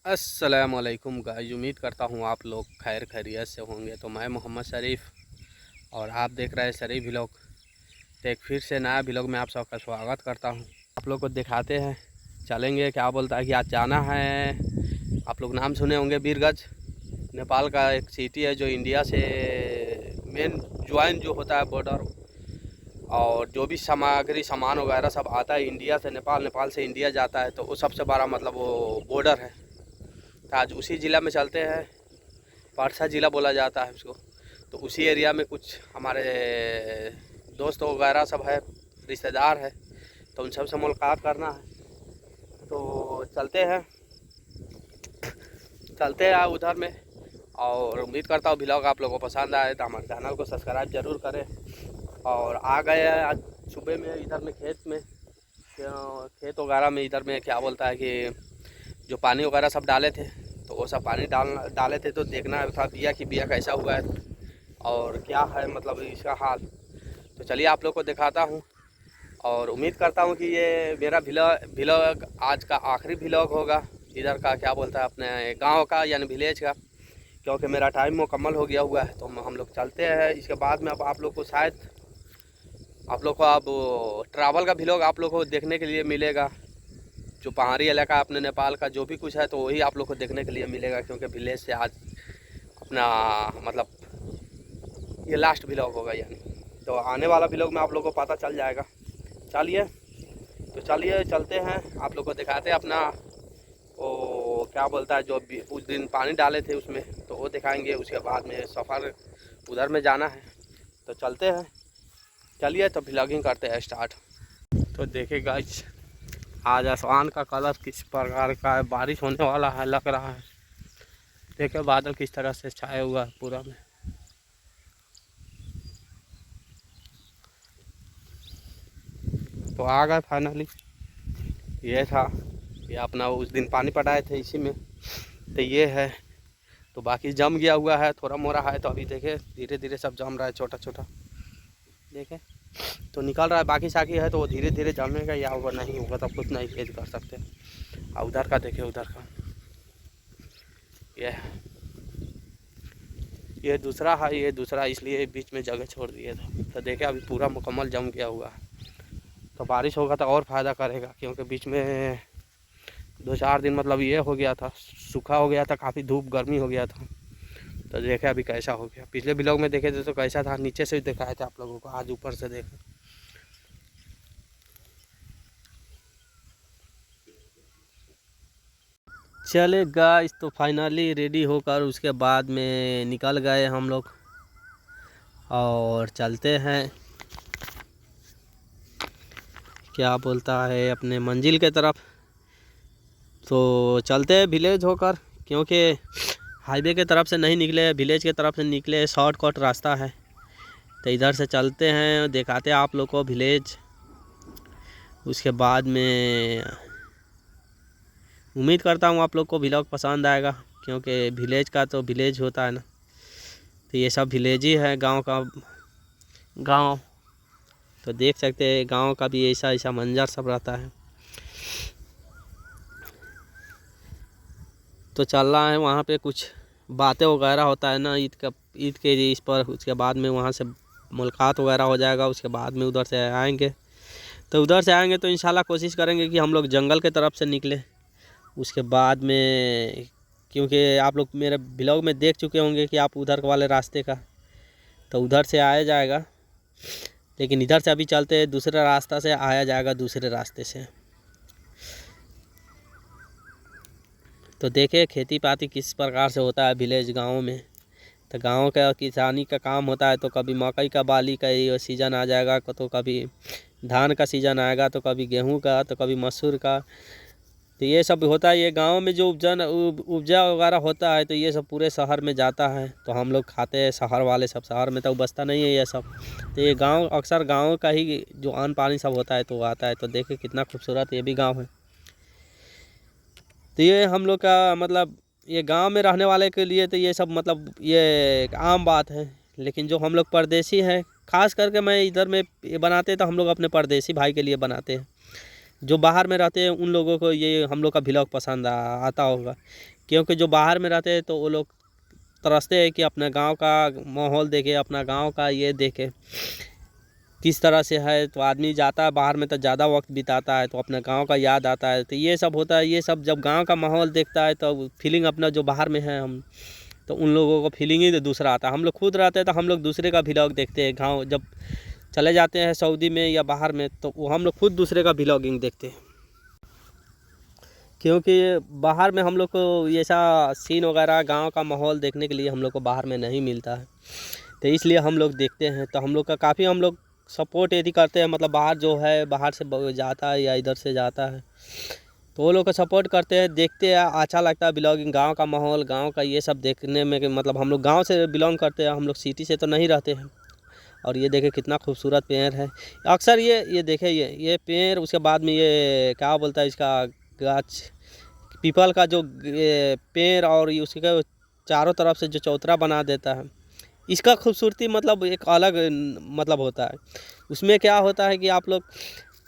अस्सलामुअलैकुम गाइस, उम्मीद करता हूँ आप लोग खैर खैरियत से होंगे। तो मैं मोहम्मद शरीफ और आप देख रहे हैं शरीफ व्लॉग। तो एक फिर से नया व्लॉग में आप सबका स्वागत करता हूँ। आप लोग को दिखाते हैं, चलेंगे क्या बोलता है कि आज जाना है। आप लोग नाम सुने होंगे बीरगंज, नेपाल का एक सिटी है जो इंडिया से मेन ज्वाइन जो होता है बॉर्डर, और जो भी सामग्री सामान वगैरह सब आता है इंडिया से नेपाल, नेपाल से इंडिया जाता है, तो वो सबसे बड़ा मतलब वो बॉर्डर है। तो आज उसी ज़िला में चलते हैं। पारसा ज़िला बोला जाता है उसको। तो उसी एरिया में कुछ हमारे दोस्त वगैरह सब है, रिश्तेदार है, तो उन सब से मुलाकात करना है। तो चलते हैं उधर में। और उम्मीद करता हूँ व्लॉग आप लोगों को पसंद आए, तो हमारे चैनल को सब्सक्राइब ज़रूर करें। और आ गए हैं आज सुबह में इधर में खेत वगैरह में, इधर में क्या बोलता है कि जो पानी वगैरह सब डाले थे, तो वो सब पानी डाले थे। तो देखना था बिया कैसा हुआ है और क्या है मतलब इसका हाल। तो चलिए आप लोग को दिखाता हूँ। और उम्मीद करता हूँ कि ये मेरा व्लॉग आज का आखिरी व्लॉग होगा इधर का, क्या बोलता है, अपने गांव का यानी विलेज का, क्योंकि मेरा टाइम मुकम्मल हो गया हुआ है। तो हम लोग चलते हैं। इसके बाद में अब आप लोग को शायद अब ट्रैवल का व्लॉग आप लोग को देखने के लिए मिलेगा। जो पहाड़ी इलाका अपने नेपाल का जो भी कुछ है, तो वही आप लोग को देखने के लिए मिलेगा, क्योंकि विलेज से आज अपना मतलब ये लास्ट व्लॉग होगा यानी। तो आने वाला व्लॉग में आप लोग को पता चल जाएगा। चलिए चलते हैं, आप लोग को दिखाते हैं अपना वो क्या बोलता है जो उस दिन पानी डाले थे उसमें, तो वो दिखाएंगे। उसके बाद में सफ़र उधर में जाना है, तो चलते हैं। चलिए तो व्लॉगिंग करते हैं स्टार्ट। तो देखिए गाइस, आज आसमान का कलर किस प्रकार का है, बारिश होने वाला है लग रहा है। देखिए बादल किस तरह से छाए हुआ है पूरा में। तो आ गए फाइनली। ये था, ये अपना उस दिन पानी पटाए थे इसी में, तो ये है। तो बाकी जम गया हुआ है, थोड़ा मोड़ा है। तो अभी देखे धीरे धीरे सब जम रहा है, छोटा छोटा देखे तो निकल रहा है। बाकी साकी है तो वो धीरे धीरे जमेगा, या वो नहीं होगा तो कुछ नहीं फेज कर सकते। और उधर का देखे, उधर का ये दूसरा है, ये दूसरा इसलिए बीच में जगह छोड़ दिए थे। तो देखे अभी पूरा मुकम्मल जम गया हुआ है। तो बारिश होगा तो और फ़ायदा करेगा, क्योंकि बीच में 2-4 दिन मतलब ये हो गया था, सूखा हो गया था, काफ़ी धूप गर्मी हो गया था। तो देखे अभी कैसा हो गया। पिछले ब्लॉग में देखे थे तो कैसा था, नीचे से दिखाए थे आप लोगों को, आज ऊपर से देखे। चले गाइस, तो फाइनली रेडी होकर उसके बाद में निकल गए हम लोग और चलते हैं, क्या बोलता है, अपने मंजिल के तरफ। तो चलते हैं विलेज होकर, क्योंकि हाईवे के तरफ से नहीं निकले, विलेज के तरफ से निकले, शॉर्टकट रास्ता है। तो इधर से चलते हैं, दिखाते हैं आप लोग को विलेज। उसके बाद में उम्मीद करता हूँ आप लोग को व्लॉग पसंद आएगा, क्योंकि विलेज का तो विलेज होता है ना। तो ये सब विलेज ही है, गांव का गांव। तो देख सकते हैं गांव का भी ऐसा ऐसा मंजर सब रहता है। तो चल रहा है वहाँ पे, कुछ बातें वगैरह होता है ना ईद के इस पर। उसके बाद में वहाँ से मुलाकात वगैरह हो जाएगा। उसके बाद में उधर से आएंगे, तो उधर से आएंगे तो इंशाल्लाह कोशिश करेंगे कि हम लोग जंगल के तरफ से निकले। उसके बाद में, क्योंकि आप लोग मेरे ब्लॉग में देख चुके होंगे कि आप उधर वाले रास्ते का, तो उधर से आया जाएगा। लेकिन इधर से अभी चलते हैं, दूसरे रास्ता से आया जाएगा, दूसरे रास्ते से। तो देखे खेती पाती किस प्रकार से होता है विलेज गाँव में। तो गांव का किसानी का काम होता है। तो कभी मकई का बाली का ये सीज़न आ जाएगा, तो कभी धान का सीज़न आएगा, तो कभी गेहूं का, तो कभी मसूर का। तो ये सब होता है। ये गांव में जो उपजा वगैरह होता है, तो ये सब पूरे शहर में जाता है। तो हम लोग खाते हैं, शहर वाले सब, शहर में तो बसता नहीं है ये सब। तो ये गांव अक्सर गांव का ही जो अन्न पानी सब होता है तो आता है। तो देखिए कितना खूबसूरत ये भी गाँव है। तो ये हम लोग का मतलब, ये गांव में रहने वाले के लिए तो ये सब मतलब ये एक आम बात है। लेकिन जो हम लोग परदेसी हैं, ख़ास करके मैं इधर में ये बनाते तो हम लोग अपने परदेसी भाई के लिए बनाते हैं। जो बाहर में रहते हैं उन लोगों को ये हम लोग का व्लॉग पसंद आता होगा, क्योंकि जो बाहर में रहते हैं तो वो लोग तरसते हैं कि अपने गांव का माहौल देखे, अपना गांव का ये देखे किस तरह से है। तो आदमी जाता है बाहर में तो ज़्यादा वक्त बिताता है तो अपने गांव का याद आता है। तो ये सब होता है, ये सब जब गांव का माहौल देखता है तो फीलिंग अपना जो बाहर में है हम, तो उन लोगों को फीलिंग ही दूसरा आता है। हम लोग खुद रहते हैं तो हम लोग दूसरे का व्लॉग देखते हैं। गाँव जब चले जाते हैं सऊदी में या बाहर में तो वो हम लोग खुद दूसरे का व्लॉगिंग देखते हैं, क्योंकि बाहर में हम लोग को ऐसा सीन वगैरह गांव का माहौल देखने के लिए हम लोग को बाहर में नहीं मिलता है। तो इसलिए हम लोग देखते हैं। तो हम लोग का काफ़ी हम लोग सपोर्ट यदि करते हैं, मतलब बाहर जो है बाहर से जाता है या इधर से जाता है तो वो लोग का सपोर्ट करते हैं, देखते हैं, अच्छा लगता है ब्लॉगिंग। गांव का माहौल, गांव का ये सब देखने में कि मतलब हम लोग गांव से बिलोंग करते हैं, हम लोग सिटी से तो नहीं रहते हैं। और ये देखे कितना खूबसूरत पेड़ है। अक्सर ये देखे ये पेड़, उसके बाद में ये क्या बोलता है इसका गाछ, पीपल का जो पेड़, और उसके चारों तरफ से जो चौतरा बना देता है, इसका खूबसूरती मतलब एक अलग मतलब होता है। उसमें क्या होता है कि आप लोग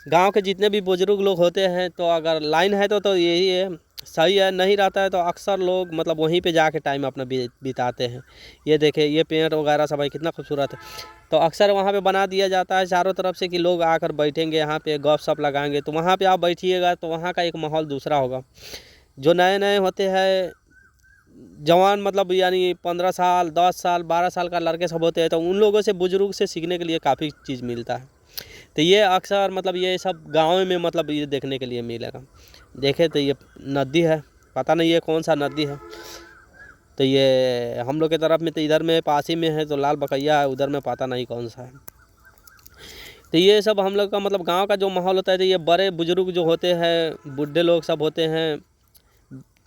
गांव के जितने भी बुजुर्ग लोग होते हैं तो अगर लाइन है तो यही है, सही है। नहीं रहता है तो अक्सर लोग मतलब वहीं पे जाके टाइम अपना बिताते हैं। ये देखें ये पेड़ वगैरह सब है, कितना खूबसूरत है। तो अक्सर वहाँ पे बना दिया जाता है चारों तरफ से कि लोग आकर बैठेंगे यहाँ पे, गप सप लगाएंगे। तो वहाँ पे आप बैठिएगा तो वहाँ का एक माहौल दूसरा होगा। जो नए नए होते हैं जवान, मतलब यानी 15 साल 10 साल 12 साल का लड़के सब होते हैं, तो उन लोगों से बुजुर्ग से सीखने के लिए काफ़ी चीज़ मिलता है। तो ये अक्सर मतलब ये सब गाँव में मतलब ये देखने के लिए मिलेगा। देखे तो ये नदी है, पता नहीं ये कौन सा नदी है। तो ये हम लोग के तरफ में तो इधर में पास ही में है तो लाल बकैया है, उधर में पता नहीं कौन सा है। तो ये सब हम लोग का मतलब गांव का जो माहौल होता है, तो ये बड़े बुजुर्ग जो होते हैं, बूढ़े लोग सब होते हैं,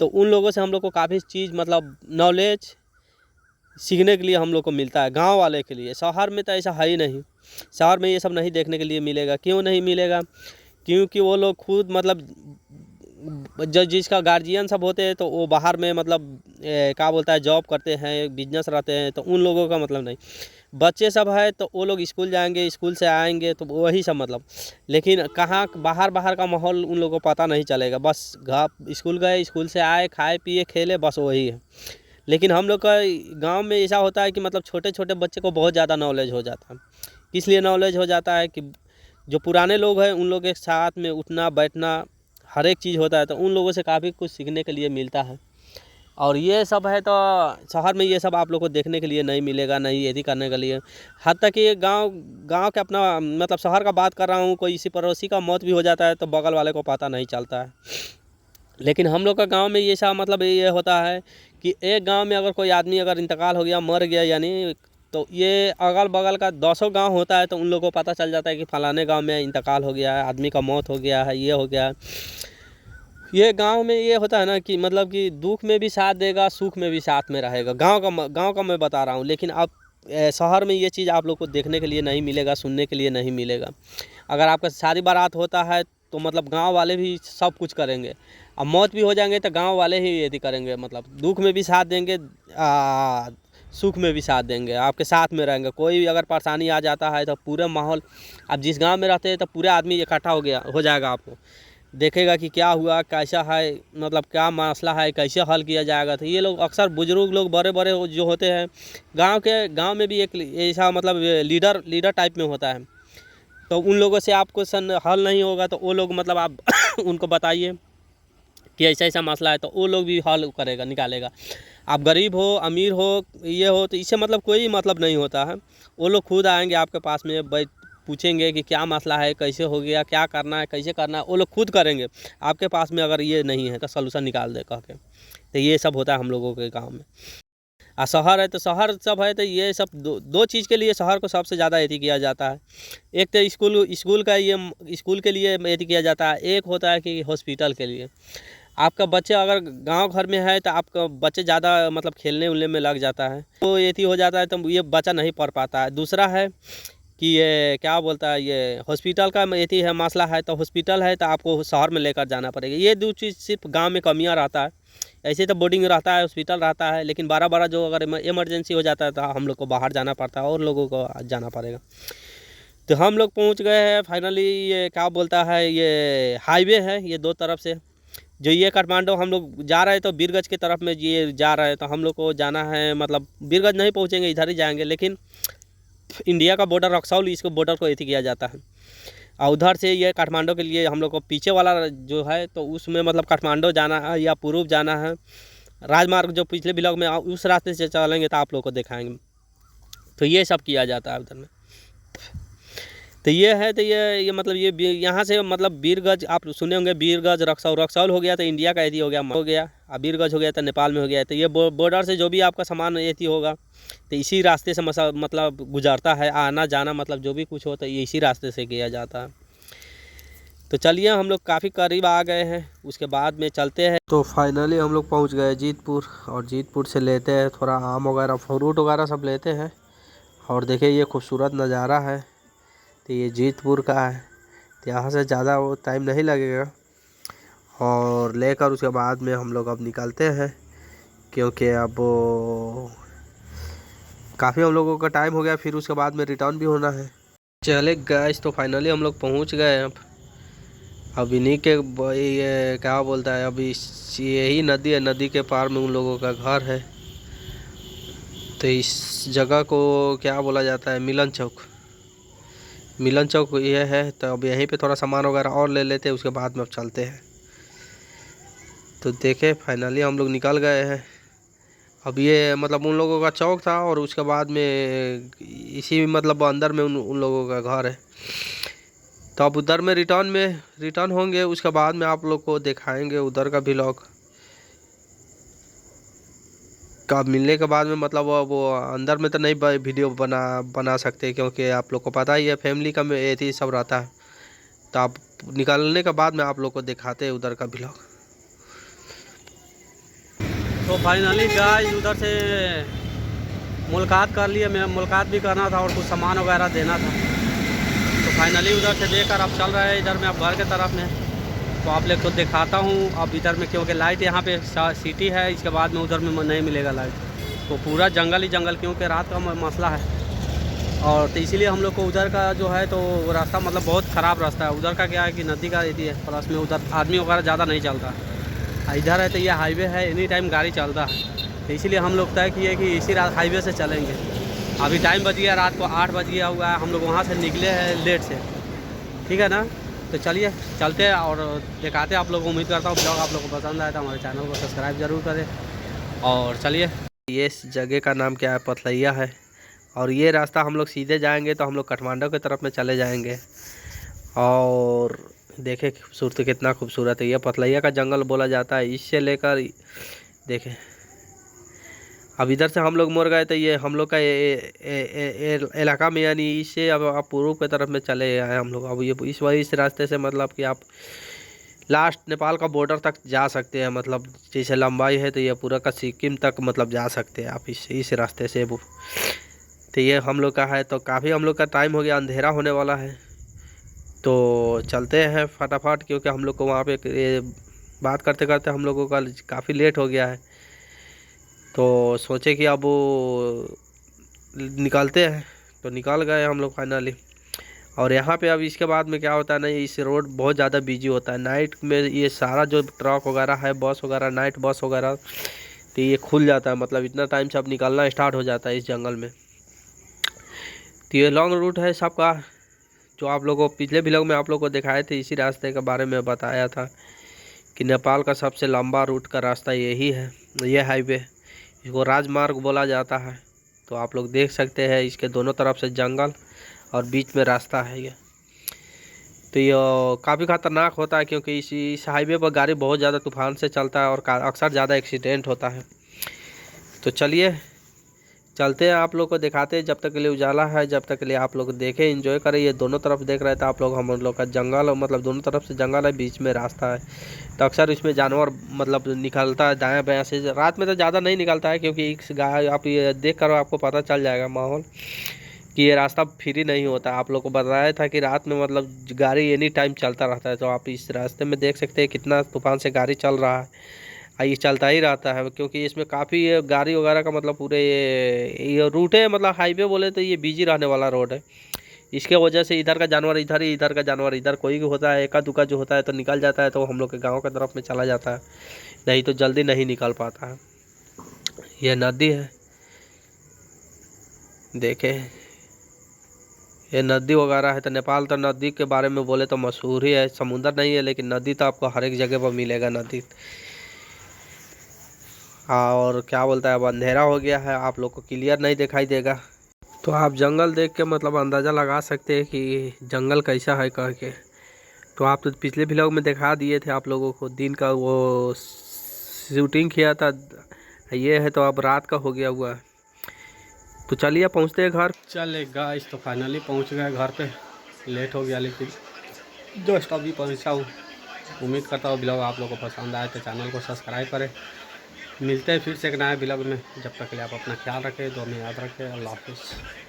तो उन लोगों से हम लोग को काफ़ी चीज़ मतलब नॉलेज सीखने के लिए हम लोग को मिलता है गांव वाले के लिए। शहर में तो ऐसा है ही नहीं, शहर में ये सब नहीं देखने के लिए मिलेगा। क्यों नहीं मिलेगा? क्योंकि वो लोग खुद मतलब जो जिसका गार्जियन सब होते हैं तो वो बाहर में मतलब क्या बोलता है जॉब करते हैं, बिजनेस रहते हैं, तो उन लोगों का मतलब नहीं। बच्चे सब है तो वो लोग स्कूल जाएंगे, स्कूल से आएंगे तो वही सब मतलब। लेकिन कहाँ बाहर का माहौल उन लोगों को पता नहीं चलेगा। बस स्कूल गए, स्कूल से आए, खाए पिए खेले, बस वही है। लेकिन हम लोग का गांव में ऐसा होता है कि मतलब छोटे छोटे बच्चे को बहुत ज़्यादा नॉलेज हो जाता है। इसलिए नॉलेज हो जाता है कि जो पुराने लोग हैं उन लोग के साथ में उठना बैठना हर एक चीज़ होता है, तो उन लोगों से काफ़ी कुछ सीखने के लिए मिलता है। और ये सब है तो शहर में ये सब आप लोग को देखने के लिए नहीं मिलेगा, नहीं यदि करने के लिए। हद तक ये गांव के अपना मतलब शहर का बात कर रहा हूँ, कोई इसी पड़ोसी का मौत भी हो जाता है तो बगल वाले को पता नहीं चलता है। लेकिन हम लोग का गांव में ये सब मतलब ये होता है कि एक गांव में अगर कोई आदमी अगर इंतकाल हो गया, मर गया, यानी तो ये अगल बगल का 200 गांव होता है तो उन लोगों को पता चल जाता है कि फलाने गांव में इंतकाल हो गया है, आदमी का मौत हो गया है, ये हो गया है। ये गांव में ये होता है ना कि मतलब कि दुख में भी साथ देगा, सुख में भी साथ में रहेगा। गांव का मैं बता रहा हूँ। लेकिन अब शहर में ये चीज़ आप लोग को देखने के लिए नहीं मिलेगा, सुनने के लिए नहीं मिलेगा। अगर आपका शादी बारात होता है तो मतलब गांव वाले भी सब कुछ करेंगे। अब मौत भी हो जाएंगे तो गांव वाले ही यदि करेंगे, मतलब दुख में भी साथ देंगे, सुख में भी साथ देंगे, आपके साथ में रहेंगे। कोई अगर परेशानी आ जाता है तो पूरा माहौल, आप जिस गांव में रहते हैं तो पूरे आदमी इकट्ठा हो जाएगा, आपको देखेगा कि क्या हुआ, कैसा है, मतलब क्या मसला है, कैसे हल किया जाएगा। तो ये लोग अक्सर बुजुर्ग लोग बड़े बड़े जो होते हैं गांव में भी एक ऐसा मतलब लीडर टाइप में होता है। तो उन लोगों से आपको हल नहीं होगा तो वो लोग मतलब आप उनको बताइए कि ऐसा ऐसा मसला है तो वो लोग भी हल करेगा, निकालेगा। आप गरीब हो अमीर हो ये हो तो इससे मतलब कोई मतलब नहीं होता है। वो लोग खुद आएंगे आपके पास में, पूछेंगे कि क्या मसला है, कैसे हो गया, क्या करना है, कैसे करना है, वो लोग खुद करेंगे आपके पास में। अगर ये नहीं है तो सलूशन निकाल दे कह के। तो ये सब होता है हम लोगों के गाँव में। शहर है तो शहर सब है तो ये सब दो चीज़ के लिए शहर को सबसे ज़्यादा एथी किया जाता है। एक तो स्कूल का ये स्कूल के लिए एथी किया जाता है, एक होता है कि हॉस्पिटल के लिए। आपका बच्चे अगर गांव घर में है तो आपका बच्चे ज़्यादा मतलब खेलने उलने में लग जाता है तो एथी हो जाता है तो ये बच्चा नहीं पढ़ पाता है। दूसरा है कि ये क्या बोलता है, ये हॉस्पिटल का एथी है मसला है तो हॉस्पिटल है तो आपको शहर में लेकर जाना पड़ेगा। ये दो चीज़ सिर्फ गाँव में कमियाँ रहता है। ऐसे तो बोर्डिंग रहता है, हॉस्पिटल रहता है, लेकिन बड़ा जो अगर इमरजेंसी हो जाता है तो हम लोग को बाहर जाना पड़ता है और लोगों को जाना पड़ेगा। तो हम लोग पहुंच गए हैं फाइनली। ये क्या बोलता है, ये हाईवे है, ये दो तरफ से जो ये काठमांडू हम लोग जा रहे हैं तो बीरगंज की तरफ में ये जा रहे हैं, तो हम लोग को जाना है, मतलब बीरगंज नहीं पहुँचेंगे, इधर ही जाएंगे, लेकिन इंडिया का बॉर्डर रक्सौल, इसको बॉर्डर को एथी किया जाता है। और उधर से ये काठमांडू के लिए हम लोग को पीछे वाला जो है तो उसमें मतलब काठमांडू जाना है या पूर्व जाना है। राजमार्ग जो पिछले ब्लॉग में उस रास्ते से चलेंगे तो आप लोग को दिखाएंगे। तो ये सब किया जाता है उधर में। तो ये है, तो ये मतलब ये यहाँ से मतलब बीरगंज आप सुने होंगे, बीरगंज रक्सौल हो गया तो इंडिया का एथी हो गया, अब बीरगंज हो गया तो नेपाल में हो गया। तो ये बॉर्डर से जो भी आपका सामान एथी होगा तो इसी रास्ते से मतलब गुजरता है, आना जाना मतलब जो भी कुछ हो तो ये इसी रास्ते से किया जाता है। तो चलिए हम लोग काफ़ी करीब आ गए हैं, उसके बाद में चलते हैं। तो फाइनली हम लोग पहुंच गए जीतपुर, और जीतपुर से लेते हैं थोड़ा आम वगैरह, फ्रूट वगैरह सब लेते हैं। और देखिए ये खूबसूरत नज़ारा है, तो ये जीतपुर का है। तो यहाँ से ज़्यादा वो टाइम नहीं लगेगा, और लेकर उसके बाद में हम लोग अब निकलते हैं, क्योंकि अब काफ़ी हम लोगों का टाइम हो गया, फिर उसके बाद में रिटर्न भी होना है। चले गाइस, तो फाइनली हम लोग पहुँच गए। अब इन्हीं के ये क्या बोलता है, अभी यही नदी है, नदी के पार में उन लोगों का घर है। तो इस जगह को क्या बोला जाता है, मिलन चौक। मिलन चौक ये है। तो अब यहीं पे थोड़ा सामान वगैरह और ले लेते हैं, उसके बाद में अब चलते हैं। तो देखे फाइनली हम लोग निकल गए हैं। अब ये मतलब उन लोगों का चौक था, और उसके बाद में इसी मतलब अंदर में उन लोगों का घर है। तो अब उधर में रिटर्न होंगे, उसके बाद में आप लोग को दिखाएंगे उधर का व्लॉग। कब मिलने के बाद में मतलब वो अंदर में तो नहीं वीडियो बना सकते, क्योंकि आप लोग को पता ही है फैमिली का में ये सब रहता है। तो आप निकलने के बाद में आप लोग को दिखाते हैं उधर का व्लॉग। तो फाइनली गाइस उधर से मुलाकात कर लिए, मैं मुलाकात भी करना था और कुछ सामान वगैरह देना था। तो फाइनली उधर से देकर अब चल रहे हैं इधर में, अब घर के तरफ में। तो आप लोग को दिखाता हूँ अब इधर में, क्योंकि लाइट यहाँ पे सिटी है, इसके बाद में उधर में नहीं मिलेगा लाइट। तो पूरा जंगल ही जंगल, क्योंकि रात का मसला है। और तो इसीलिए हम लोग को उधर का जो है तो रास्ता मतलब बहुत ख़राब रास्ता है। उधर का क्या है कि नदी का एरिया है, प्लस में उधर आदमी वगैरह ज़्यादा नहीं चलता है। इधर है तो ये हाईवे है, एनी टाइम गाड़ी चलता है। तो इसीलिए हम लोग तय किए कि इसी हाईवे से चलेंगे। अभी टाइम बज गया, रात को 8 बज गया हुआ है, हम लोग वहाँ से निकले हैं लेट से, ठीक है ना। तो चलिए चलते हैं और दिखाते हैं आप लोगों को। उम्मीद करता हूँ ब्लॉग आप लोगों को पसंद आया तो हमारे चैनल को सब्सक्राइब ज़रूर करें। और चलिए, ये इस जगह का नाम क्या है, पथलैया है। और ये रास्ता हम लोग सीधे जाएंगे तो हम लोग काठमांडू की तरफ में चले जाएंगे। और देखें खूबसूरती कितना खूबसूरत है, ये पथलैया का जंगल बोला जाता है। इससे लेकर देखें अब इधर से हम लोग मोड़ गए तो ये हम लोग का इलाका में, यानी इससे अब आप पूर्व की तरफ में चले आए हम लोग। अब ये इस रास्ते से मतलब कि आप लास्ट नेपाल का बॉर्डर तक जा सकते हैं। मतलब जैसे लंबाई है तो ये पूरा का सिक्किम तक मतलब जा सकते हैं आप इस रास्ते से। तो ये हम लोग का है। तो काफ़ी हम लोग का टाइम हो गया, अंधेरा होने वाला है, तो चलते हैं फटाफट, क्योंकि हम लोग को वहाँ पे बात करते करते हम लोगों का काफ़ी लेट हो गया है। तो सोचे कि अब निकलते हैं, तो निकल गए हम लोग फाइनली। और यहाँ पे अब इसके बाद में क्या होता है ना, इस रोड बहुत ज़्यादा बिजी होता है नाइट में। ये सारा जो ट्रक वगैरह है, बस वगैरह, नाइट बस वगैरह, तो ये खुल जाता है। मतलब इतना टाइम से अब निकलना स्टार्ट हो जाता है इस जंगल में। तो ये लॉन्ग रूट है सबका, जो आप लोगों को पिछले व्लॉग में आप लोगों को दिखाए थे, इसी रास्ते के बारे में बताया था कि नेपाल का सबसे लंबा रूट का रास्ता यही है। ये हाईवे, इसको राजमार्ग बोला जाता है। तो आप लोग देख सकते हैं इसके दोनों तरफ से जंगल और बीच में रास्ता है ये। तो ये काफ़ी ख़तरनाक होता है, क्योंकि इस हाईवे पर गाड़ी बहुत ज़्यादा तूफान से चलता है और अक्सर ज़्यादा एक्सीडेंट होता है। तो चलिए चलते हैं, आप लोग को दिखाते हैं। जब तक के लिए उजाला है, जब तक के लिए आप लोग देखें, एंजॉय करें। ये दोनों तरफ देख रहे थे आप लोग, हम लोग का जंगल, मतलब दोनों तरफ से जंगल है, बीच में रास्ता है। तो अक्सर इसमें जानवर मतलब निकलता है दाएं बाएं से। रात में तो ज़्यादा नहीं निकलता है, क्योंकि इस गाय आप ये देख कर आपको पता चल जाएगा माहौल कि ये रास्ता फ्री नहीं होता। आप लोग को बताया था कि रात में मतलब गाड़ी एनी टाइम चलता रहता है। तो आप इस रास्ते में देख सकते हैं कितना तूफान से गाड़ी चल रहा है, ये चलता ही रहता है, क्योंकि इसमें काफ़ी गाड़ी वगैरह का मतलब पूरे ये रूट है। मतलब हाईवे बोले तो ये बिजी रहने वाला रोड है, इसके वजह से इधर का जानवर इधर ही, इधर का जानवर इधर, कोई भी होता है एका दुका जो होता है तो निकल जाता है, तो हम लोग के गांव की तरफ में चला जाता है, नहीं तो जल्दी नहीं निकल पाता है। यह नदी है, देखे ये नदी वगैरह है। तो नेपाल तो नदी के बारे में बोले तो मशहूर ही है, समुंदर नहीं है लेकिन नदी तो आपको हर एक जगह पर मिलेगा नदी। और क्या बोलता है, अब अंधेरा हो गया है, आप लोग को क्लियर नहीं दिखाई देगा, तो आप जंगल देख के मतलब अंदाज़ा लगा सकते हैं कि जंगल कैसा है करके। तो आप तो पिछले व्लॉग में दिखा दिए थे आप लोगों को, दिन का वो शूटिंग किया था, ये है तो अब रात का हो गया हुआ। तो चलिए पहुँचते हैं घर। चले गाइस, तो फाइनली पहुँच गए घर पे, लेट हो गया लेकिन जस्ट अभी पहुँचा हूँ। उम्मीद करता हूँ व्लॉग आप लोगों को पसंद आए, तो चैनल को सब्सक्राइब करें। मिलते हैं फिर से एक नए व्लॉग में, जब तक के लिए आप अपना ख्याल रखें, दुआ में याद रखें। अल्लाह हाफिज़।